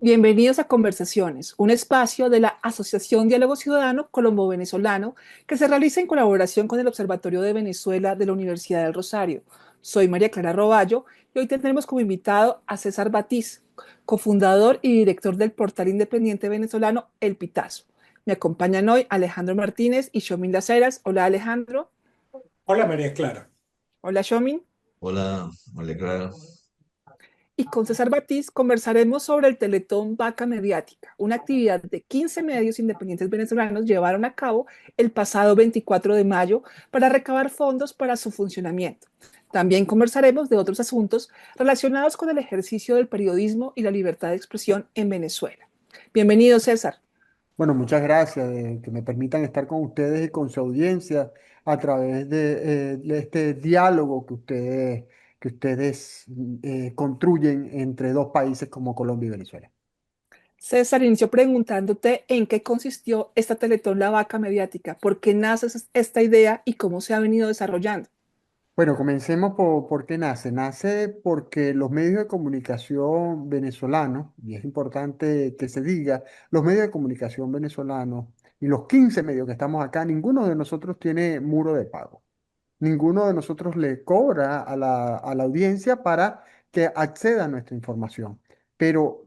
Bienvenidos a Conversaciones, un espacio de la Asociación Diálogo Ciudadano Colombo-Venezolano que se realiza en colaboración con el Observatorio de Venezuela de la Universidad del Rosario. Soy María Clara Roballo y hoy tendremos como invitado a César Batiz, cofundador y director del portal independiente venezolano El Pitazo. Me acompañan hoy Alejandro Martínez y Shomin Laceras. Hola Alejandro. Hola María Clara. Hola Shomin. Hola, Alegra. Y con César Batiz conversaremos sobre el Teletón Vaca Mediática, una actividad de 15 medios independientes venezolanos llevaron a cabo el pasado 24 de mayo para recabar fondos para su funcionamiento. También conversaremos de otros asuntos relacionados con el ejercicio del periodismo y la libertad de expresión en Venezuela. Bienvenido, César. Bueno, muchas gracias de que me permitan estar con ustedes y con su audiencia a través de este diálogo que ustedes construyen entre dos países como Colombia y Venezuela. César, inició preguntándote en qué consistió esta Teletón La Vaca Mediática, por qué nace esta idea y cómo se ha venido desarrollando. Bueno, comencemos por qué nace. Nace porque los medios de comunicación venezolanos, y es importante que se diga, los medios de comunicación venezolanos y los 15 medios que estamos acá, ninguno de nosotros tiene muro de pago. Ninguno de nosotros le cobra a la audiencia para que acceda a nuestra información. Pero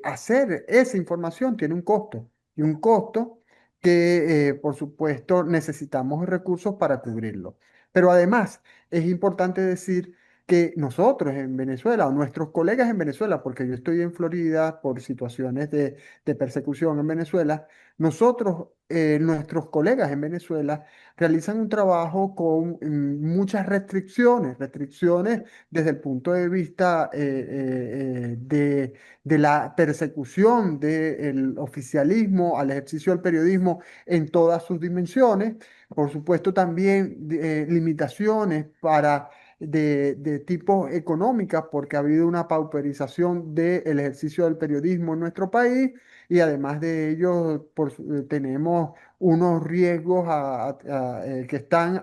hacer esa información tiene un costo y un costo que, por supuesto, necesitamos recursos para cubrirlo. Pero además es importante decir que nosotros en Venezuela, o nuestros colegas en Venezuela, porque yo estoy en Florida por situaciones de persecución en Venezuela, nosotros, nuestros colegas en Venezuela, realizan un trabajo con muchas restricciones desde el punto de vista de la persecución del oficialismo al ejercicio del periodismo en todas sus dimensiones. Por supuesto, también limitaciones de tipo económicas, porque ha habido una pauperización del ejercicio del periodismo en nuestro país y además de ello tenemos unos riesgos que están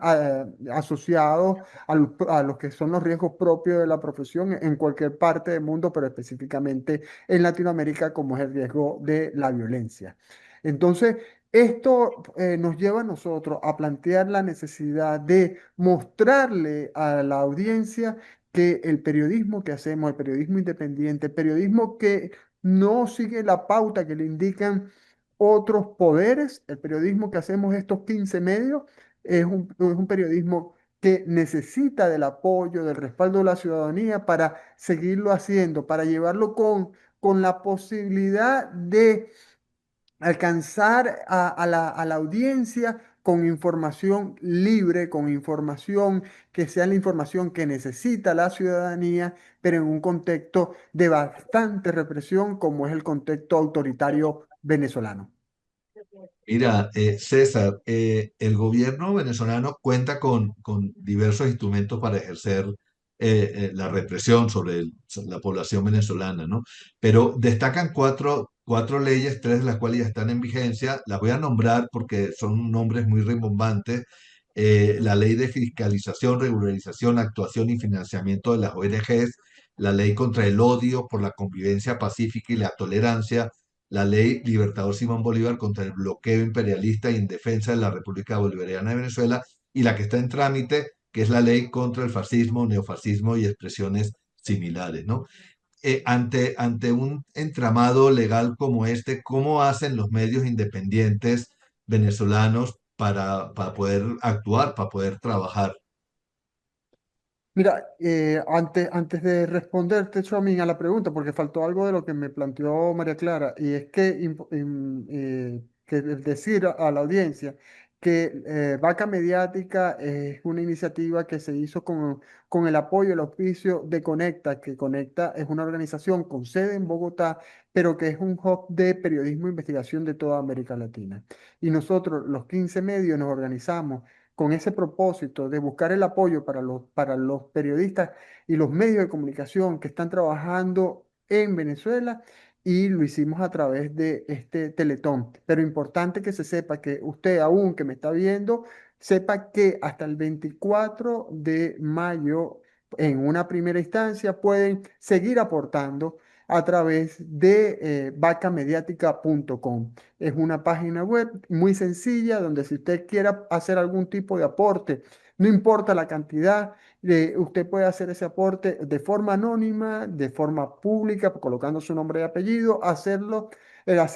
asociados a los que son los riesgos propios de la profesión en cualquier parte del mundo, pero específicamente en Latinoamérica, como es el riesgo de la violencia. Entonces, esto nos lleva a nosotros a plantear la necesidad de mostrarle a la audiencia que el periodismo que hacemos, el periodismo independiente, el periodismo que no sigue la pauta que le indican otros poderes. El periodismo que hacemos estos 15 medios es un periodismo que necesita del apoyo, del respaldo de la ciudadanía para seguirlo haciendo, para llevarlo con la posibilidad de alcanzar a la audiencia con información libre, con información que sea la información que necesita la ciudadanía, pero en un contexto de bastante represión como es el contexto autoritario venezolano. Mira, César, el gobierno venezolano cuenta con diversos instrumentos para ejercer la represión sobre la población venezolana, ¿no? Pero destacan cuatro leyes, tres de las cuales ya están en vigencia. Las voy a nombrar porque son nombres muy rimbombantes. La ley de fiscalización, regularización, actuación y financiamiento de las ONGs, la ley contra el odio por la convivencia pacífica y la tolerancia, la ley Libertador Simón Bolívar contra el bloqueo imperialista y en defensa de la República Bolivariana de Venezuela, y la que está en trámite, que es la ley contra el fascismo, neofascismo y expresiones similares, ¿no? Ante un entramado legal como este, ¿cómo hacen los medios independientes venezolanos para poder actuar, para poder trabajar? Mira, antes de responderte, Chomin, a la pregunta, porque faltó algo de lo que me planteó María Clara, y es que decir a la audiencia que Vaca Mediática es una iniciativa que se hizo con el apoyo, el auspicio de Conecta, que Conecta es una organización con sede en Bogotá, pero que es un hub de periodismo e investigación de toda América Latina. Y nosotros, los 15 medios, nos organizamos con ese propósito de buscar el apoyo para los periodistas y los medios de comunicación que están trabajando en Venezuela, y lo hicimos a través de este Teletón. Pero importante que se sepa que usted, aún que me está viendo, sepa que hasta el 24 de mayo, en una primera instancia, pueden seguir aportando a través de vacamediática.com. Es una página web muy sencilla donde si usted quiera hacer algún tipo de aporte, no importa la cantidad, usted puede hacer ese aporte de forma anónima, de forma pública, colocando su nombre y apellido, hacer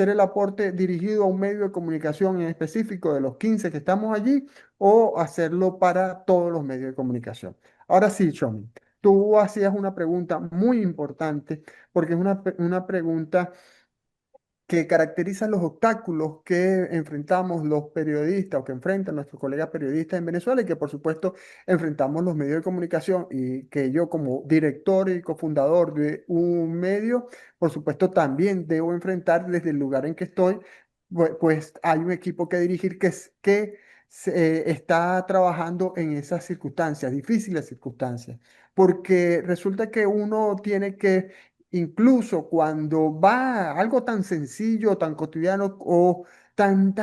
el aporte dirigido a un medio de comunicación en específico de los 15 que estamos allí o hacerlo para todos los medios de comunicación. Ahora sí, Chomi, tú hacías una pregunta muy importante porque es una pregunta que caracteriza los obstáculos que enfrentamos los periodistas o que enfrentan nuestros colegas periodistas en Venezuela y que por supuesto enfrentamos los medios de comunicación y que yo como director y cofundador de un medio, por supuesto también debo enfrentar desde el lugar en que estoy, pues hay un equipo que dirigir que está trabajando en esas circunstancias, difíciles circunstancias, porque resulta que uno tiene que incluso cuando va a algo tan sencillo, tan cotidiano o tan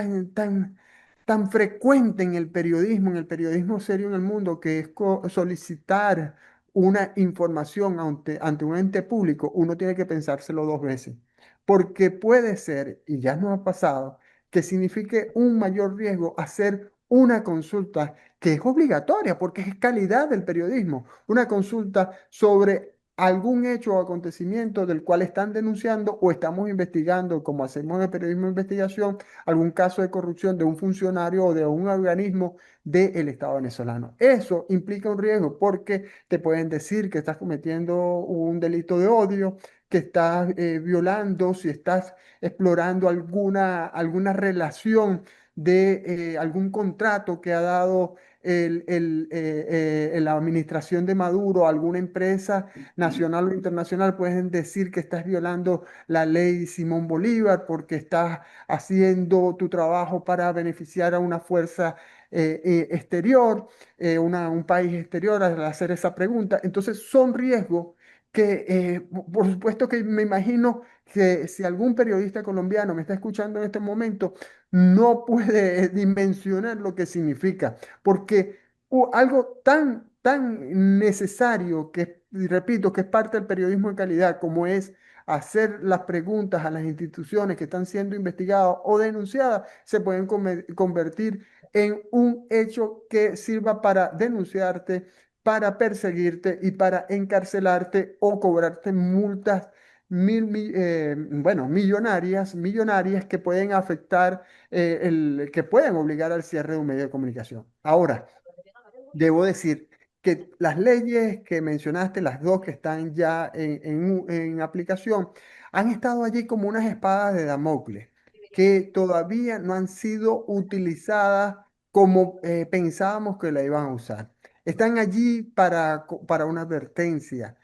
frecuente en el periodismo serio en el mundo, que es solicitar una información ante un ente público, uno tiene que pensárselo dos veces. Porque puede ser, y ya nos ha pasado, que signifique un mayor riesgo hacer una consulta que es obligatoria, porque es calidad del periodismo, una consulta sobre algún hecho o acontecimiento del cual están denunciando o estamos investigando, como hacemos en el periodismo de investigación, algún caso de corrupción de un funcionario o de un organismo del Estado venezolano. Eso implica un riesgo porque te pueden decir que estás cometiendo un delito de odio, que estás violando, si estás explorando alguna relación de algún contrato que ha dado la administración de Maduro, alguna empresa nacional o internacional, pueden decir que estás violando la ley Simón Bolívar porque estás haciendo tu trabajo para beneficiar a una fuerza exterior, un país exterior al hacer esa pregunta. Entonces son riesgos que, por supuesto que me imagino que si algún periodista colombiano me está escuchando en este momento, no puede dimensionar lo que significa, porque algo tan necesario que, y repito, que es parte del periodismo de calidad, como es hacer las preguntas a las instituciones que están siendo investigadas o denunciadas, se pueden convertir en un hecho que sirva para denunciarte, para perseguirte y para encarcelarte o cobrarte multas bueno, millonarias que pueden afectar, que pueden obligar al cierre de un medio de comunicación. Ahora, debo decir que las leyes que mencionaste, las dos que están ya en aplicación, han estado allí como unas espadas de Damocles, que todavía no han sido utilizadas como pensábamos que la iban a usar. Están allí para una advertencia.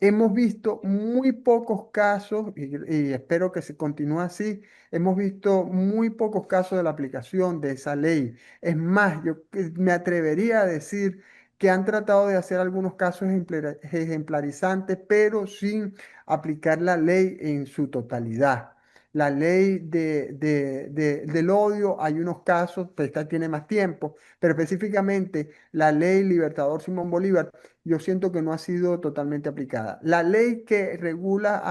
Hemos visto muy pocos casos, y espero que se continúe así, hemos visto muy pocos casos de la aplicación de esa ley. Es más, yo me atrevería a decir que han tratado de hacer algunos casos ejemplarizantes, pero sin aplicar la ley en su totalidad. La ley del odio, hay unos casos, pues esta tiene más tiempo, pero específicamente la ley Libertador Simón Bolívar yo siento que no ha sido totalmente aplicada. La ley que regula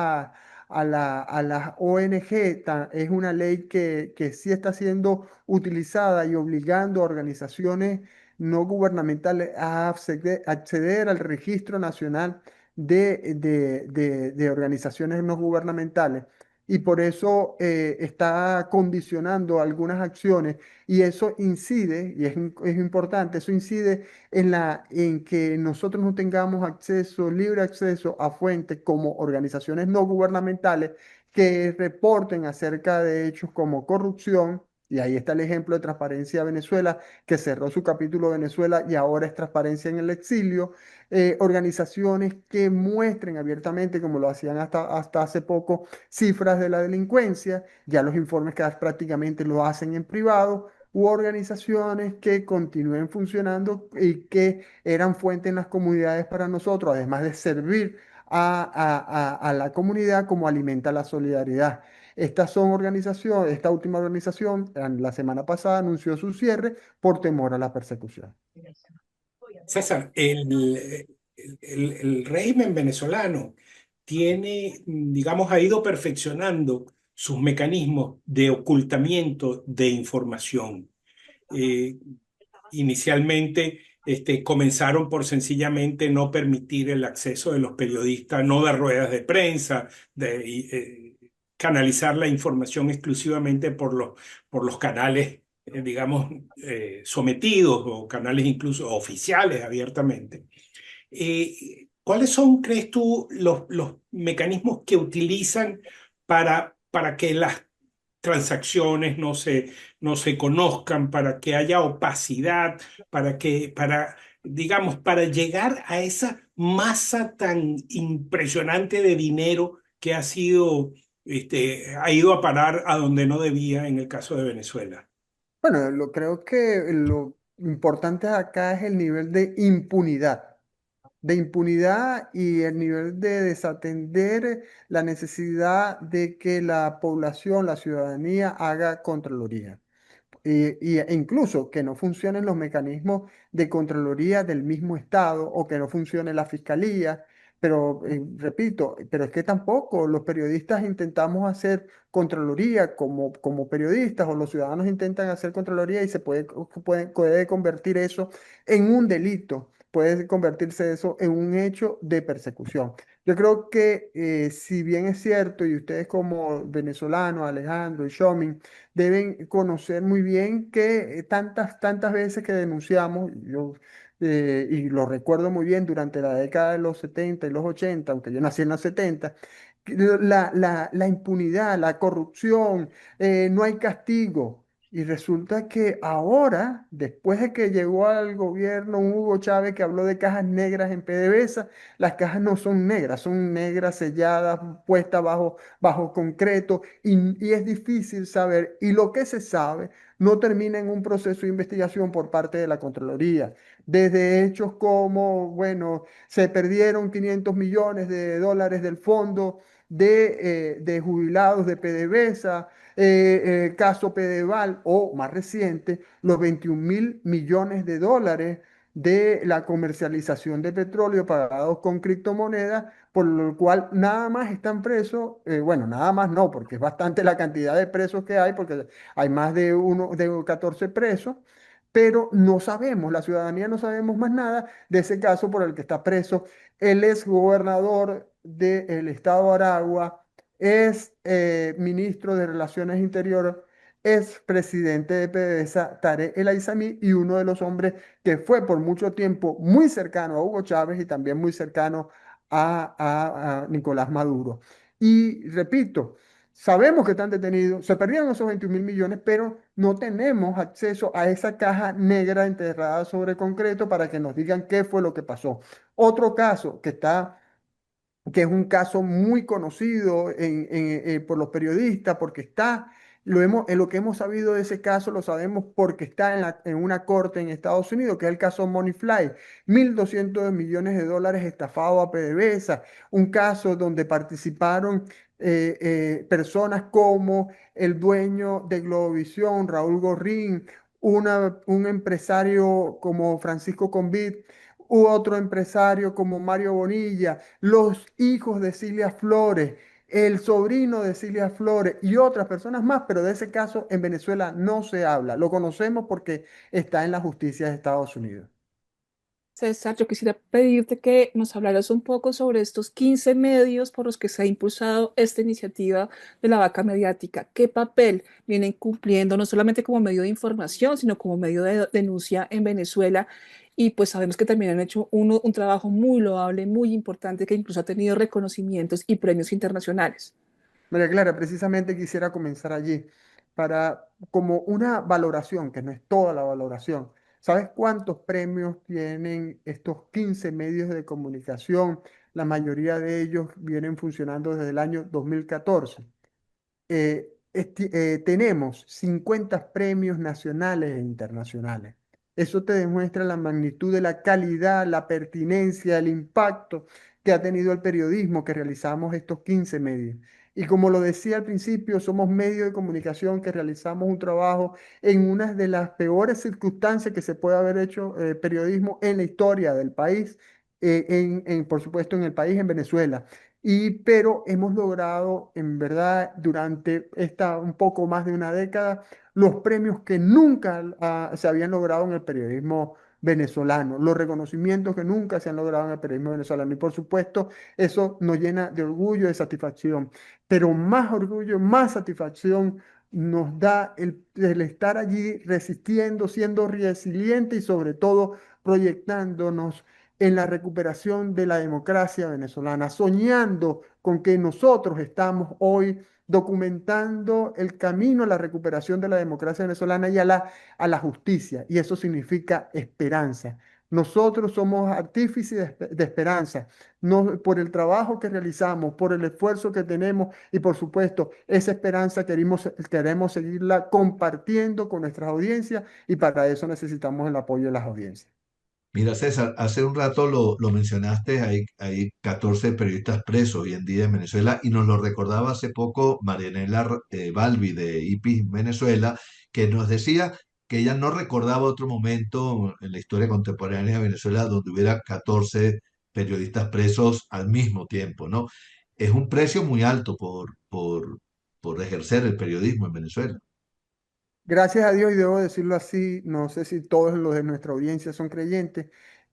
a las ONG es una ley que sí está siendo utilizada y obligando a organizaciones no gubernamentales a acceder al Registro Nacional de Organizaciones No Gubernamentales. Y por eso está condicionando algunas acciones y eso incide, y es importante, eso incide en que nosotros no tengamos libre acceso a fuentes como organizaciones no gubernamentales que reporten acerca de hechos como corrupción. Y ahí está el ejemplo de Transparencia Venezuela, que cerró su capítulo Venezuela y ahora es Transparencia en el Exilio. Organizaciones que muestren abiertamente, como lo hacían hasta hace poco, cifras de la delincuencia. Ya los informes que prácticamente lo hacen en privado u organizaciones que continúen funcionando y que eran fuente en las comunidades para nosotros, además de servir a la comunidad como alimenta la solidaridad. Estas son organizaciones, esta última organización la semana pasada anunció su cierre por temor a la persecución. César, el régimen venezolano tiene, digamos, ha ido perfeccionando sus mecanismos de ocultamiento de información. Eh, Inicialmente comenzaron por sencillamente no permitir el acceso de los periodistas, no dar ruedas de prensa, canalizar la información exclusivamente por los canales, digamos, sometidos o canales incluso oficiales abiertamente. ¿Cuáles son, crees tú, los mecanismos que utilizan para que las transacciones no se conozcan, para que haya opacidad, digamos, para llegar a esa masa tan impresionante de dinero que ha ido a parar a donde no debía en el caso de Venezuela? Bueno, creo que lo importante acá es el nivel de impunidad y el nivel de desatender la necesidad de que la población, la ciudadanía haga contraloría e incluso que no funcionen los mecanismos de contraloría del mismo Estado o que no funcione la fiscalía. Pero, repito, pero es que tampoco los periodistas intentamos hacer contraloría como periodistas o los ciudadanos intentan hacer contraloría y puede convertir eso en un delito, puede convertirse eso en un hecho de persecución. Yo creo que si bien es cierto, y ustedes como venezolanos, Alejandro y Shomin, deben conocer muy bien que tantas veces que denunciamos, y lo recuerdo muy bien durante la década de los 70 y los 80, aunque yo nací en los 70, que la impunidad, la corrupción, no hay castigo. Y resulta que ahora, después de que llegó al gobierno un Hugo Chávez que habló de cajas negras en PDVSA, las cajas no son negras selladas, puestas bajo concreto y es difícil saber. Y lo que se sabe no termina en un proceso de investigación por parte de la Contraloría. Desde hechos como, bueno, se perdieron 500 millones de dólares del fondo de jubilados de PDVSA, caso Pedeval o más reciente, los 21.000 millones de dólares de la comercialización de petróleo pagados con criptomonedas, por lo cual nada más están presos, bueno, nada más no, porque es bastante la cantidad de presos que hay, porque hay más de 14 presos, pero no sabemos, la ciudadanía no sabemos más nada de ese caso por el que está preso el ex gobernador del estado de Aragua, es ministro de Relaciones Interiores, es presidente de PDVSA, Tarek El Aissami, y uno de los hombres que fue por mucho tiempo muy cercano a Hugo Chávez y también muy cercano a Nicolás Maduro. Y repito, sabemos que están detenidos, se perdieron esos 21.000 millones, pero no tenemos acceso a esa caja negra enterrada sobre concreto para que nos digan qué fue lo que pasó. Otro caso que es un caso muy conocido por los periodistas, porque en lo que hemos sabido de ese caso, lo sabemos porque está en una corte en Estados Unidos, que es el caso Moneyfly, 1.200 millones de dólares estafados a PDVSA, un caso donde participaron personas como el dueño de Globovisión, Raúl Gorrín, un empresario como Francisco Convit, u otro empresario como Mario Bonilla, los hijos de Cilia Flores, el sobrino de Cilia Flores y otras personas más, pero de ese caso en Venezuela no se habla. Lo conocemos porque está en la justicia de Estados Unidos. César, yo quisiera pedirte que nos hablaras un poco sobre estos 15 medios por los que se ha impulsado esta iniciativa de la vaca mediática. ¿Qué papel vienen cumpliendo, no solamente como medio de información, sino como medio de denuncia en Venezuela? Y pues sabemos que también han hecho un trabajo muy loable, muy importante, que incluso ha tenido reconocimientos y premios internacionales. María Clara, precisamente quisiera comenzar allí para como una valoración, que no es toda la valoración. ¿Sabes cuántos premios tienen estos 15 medios de comunicación? La mayoría de ellos vienen funcionando desde el año 2014. Tenemos 50 premios nacionales e internacionales. Eso te demuestra la magnitud de la calidad, la pertinencia, el impacto que ha tenido el periodismo que realizamos estos 15 medios. Y como lo decía al principio, somos medios de comunicación que realizamos un trabajo en una de las peores circunstancias que se puede haber hecho periodismo en la historia del país, por supuesto en el país, en Venezuela. Pero hemos logrado, en verdad, durante esta un poco más de una década, los premios que nunca se habían logrado en el periodismo venezolano, los reconocimientos que nunca se han logrado en el periodismo venezolano. Y por supuesto, eso nos llena de orgullo y de satisfacción. Pero más orgullo, más satisfacción nos da el estar allí resistiendo, siendo resiliente y sobre todo proyectándonos en la recuperación de la democracia venezolana, soñando con que nosotros estamos hoy documentando el camino a la recuperación de la democracia venezolana y a la justicia. Y eso significa esperanza. Nosotros somos artífices de esperanza, no, por el trabajo que realizamos, por el esfuerzo que tenemos y por supuesto esa esperanza queremos seguirla compartiendo con nuestras audiencias y para eso necesitamos el apoyo de las audiencias. Mira, César, hace un rato lo mencionaste, hay 14 periodistas presos hoy en día en Venezuela y nos lo recordaba hace poco Marianela Balbi de IPI Venezuela, que nos decía que ella no recordaba otro momento en la historia contemporánea de Venezuela donde hubiera 14 periodistas presos al mismo tiempo, ¿no? Es un precio muy alto por ejercer el periodismo en Venezuela. Gracias a Dios, y debo decirlo así, no sé si todos los de nuestra audiencia son creyentes,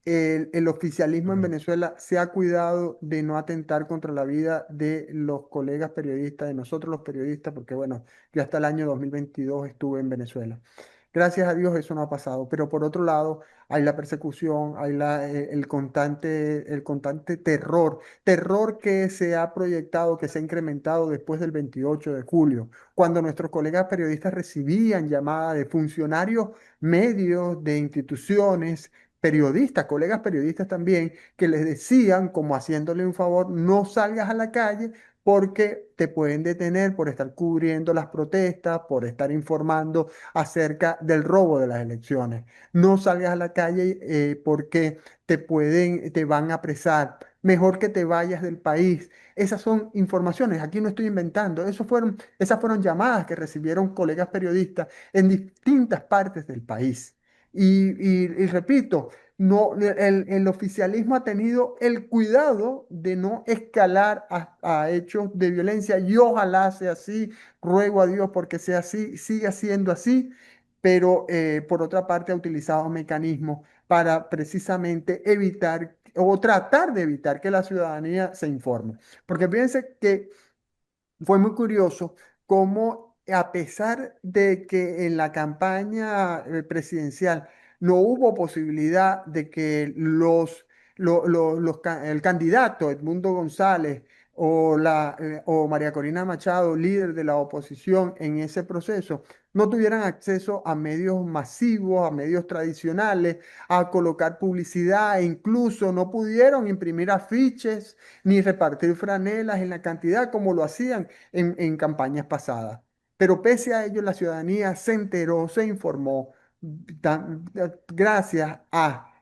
el oficialismo en Venezuela se ha cuidado de no atentar contra la vida de los colegas periodistas, de nosotros los periodistas, porque bueno, yo hasta el año 2022 estuve en Venezuela. Gracias a Dios eso no ha pasado, pero por otro lado hay la persecución, hay el constante terror que se ha proyectado, que se ha incrementado después del 28 de julio cuando nuestros colegas periodistas recibían llamadas de funcionarios medios, de instituciones, periodistas, colegas periodistas también, que les decían, como haciéndole un favor, no salgas a la calle porque te pueden detener por estar cubriendo las protestas, por estar informando acerca del robo de las elecciones. No salgas a la calle porque te van a apresar. Mejor que te vayas del país. Esas son informaciones, aquí no estoy inventando, esas fueron llamadas que recibieron colegas periodistas en distintas partes del país. Y repito, no, el oficialismo ha tenido el cuidado de no escalar a hechos de violencia y ojalá sea así, ruego a Dios porque sea así, siga siendo así, pero por otra parte ha utilizado mecanismos para precisamente evitar o tratar de evitar que la ciudadanía se informe. Porque fíjense que fue muy curioso cómo, a pesar de que en la campaña presidencial no hubo posibilidad de que el candidato Edmundo González o María Corina Machado, líder de la oposición en ese proceso, no tuvieran acceso a medios masivos, a medios tradicionales, a colocar publicidad e incluso no pudieron imprimir afiches ni repartir franelas en la cantidad como lo hacían en campañas pasadas. Pero pese a ello, la ciudadanía se enteró, se informó, gracias a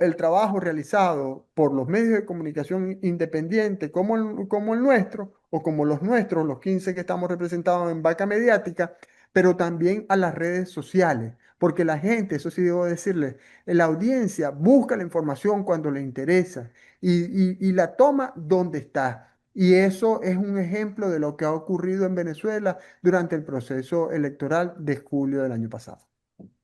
el trabajo realizado por los medios de comunicación independientes como el nuestro, o como los nuestros, los 15 que estamos representados en Vaca Mediática, pero también a las redes sociales. Porque la gente, eso sí debo decirle, la audiencia busca la información cuando le interesa y la toma donde está. Y eso es un ejemplo de lo que ha ocurrido en Venezuela durante el proceso electoral de julio del año pasado.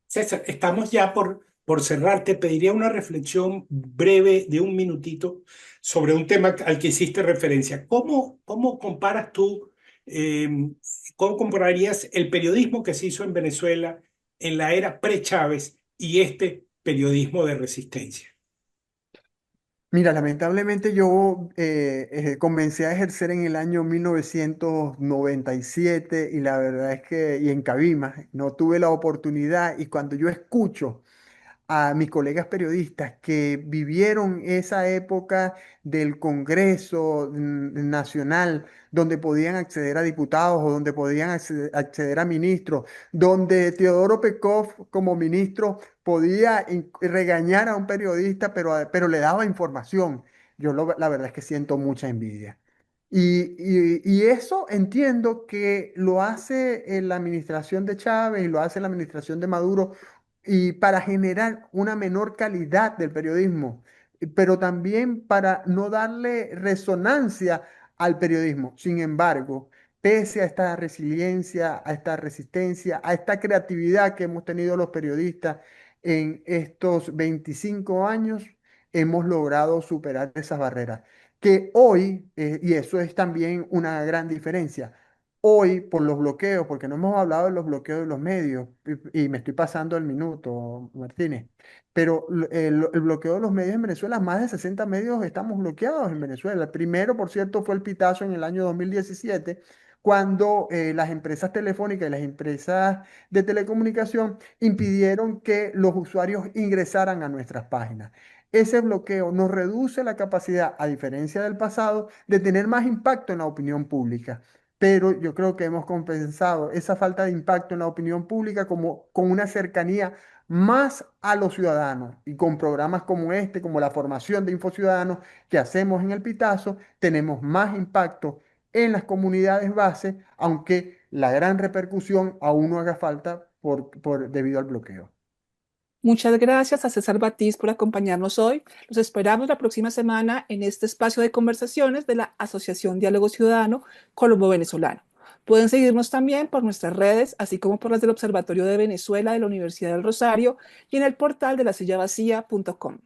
César, estamos ya por cerrar. Te pediría una reflexión breve de un minutito sobre un tema al que hiciste referencia. ¿Cómo comparas tú, eh, cómo compararías el periodismo que se hizo en Venezuela en la era pre-Chávez y este periodismo de resistencia? Mira, lamentablemente yo comencé a ejercer en el año 1997 y la verdad es que, y en Cabima, no tuve la oportunidad y cuando yo escucho a mis colegas periodistas que vivieron esa época del Congreso Nacional, donde podían acceder a diputados o donde podían acceder a ministros, donde Teodoro Pekov como ministro podía regañar a un periodista, pero le daba información. La verdad es que siento mucha envidia. Y eso entiendo que lo hace la administración de Chávez y lo hace la administración de Maduro y para generar una menor calidad del periodismo. pero también para no darle resonancia al periodismo. Sin embargo, pese a esta resiliencia, a esta resistencia, a esta creatividad que hemos tenido los periodistas en estos 25 años, hemos logrado superar esas barreras. Que hoy, y eso es también una gran diferencia, hoy por los bloqueos, porque no hemos hablado de los bloqueos de los medios, y me estoy pasando el minuto, Martínez, pero el bloqueo de los medios en Venezuela, más de 60 medios estamos bloqueados en Venezuela. El primero, por cierto, fue el pitazo en el año 2017, cuando las empresas telefónicas y las empresas de telecomunicación impidieron que los usuarios ingresaran a nuestras páginas. Ese bloqueo nos reduce la capacidad, a diferencia del pasado, de tener más impacto en la opinión pública. Pero yo creo que hemos compensado esa falta de impacto en la opinión pública como, con una cercanía más a los ciudadanos, y con programas como este, como la formación de Infociudadanos que hacemos en el Pitazo, tenemos más impacto en las comunidades base, aunque la gran repercusión aún no haga falta debido al bloqueo. Muchas gracias a César Batiz por acompañarnos hoy. Los esperamos la próxima semana en este espacio de conversaciones de la Asociación Diálogo Ciudadano Colombo-Venezolano. Pueden seguirnos también por nuestras redes, así como por las del Observatorio de Venezuela de la Universidad del Rosario y en el portal de lasillavacía.com.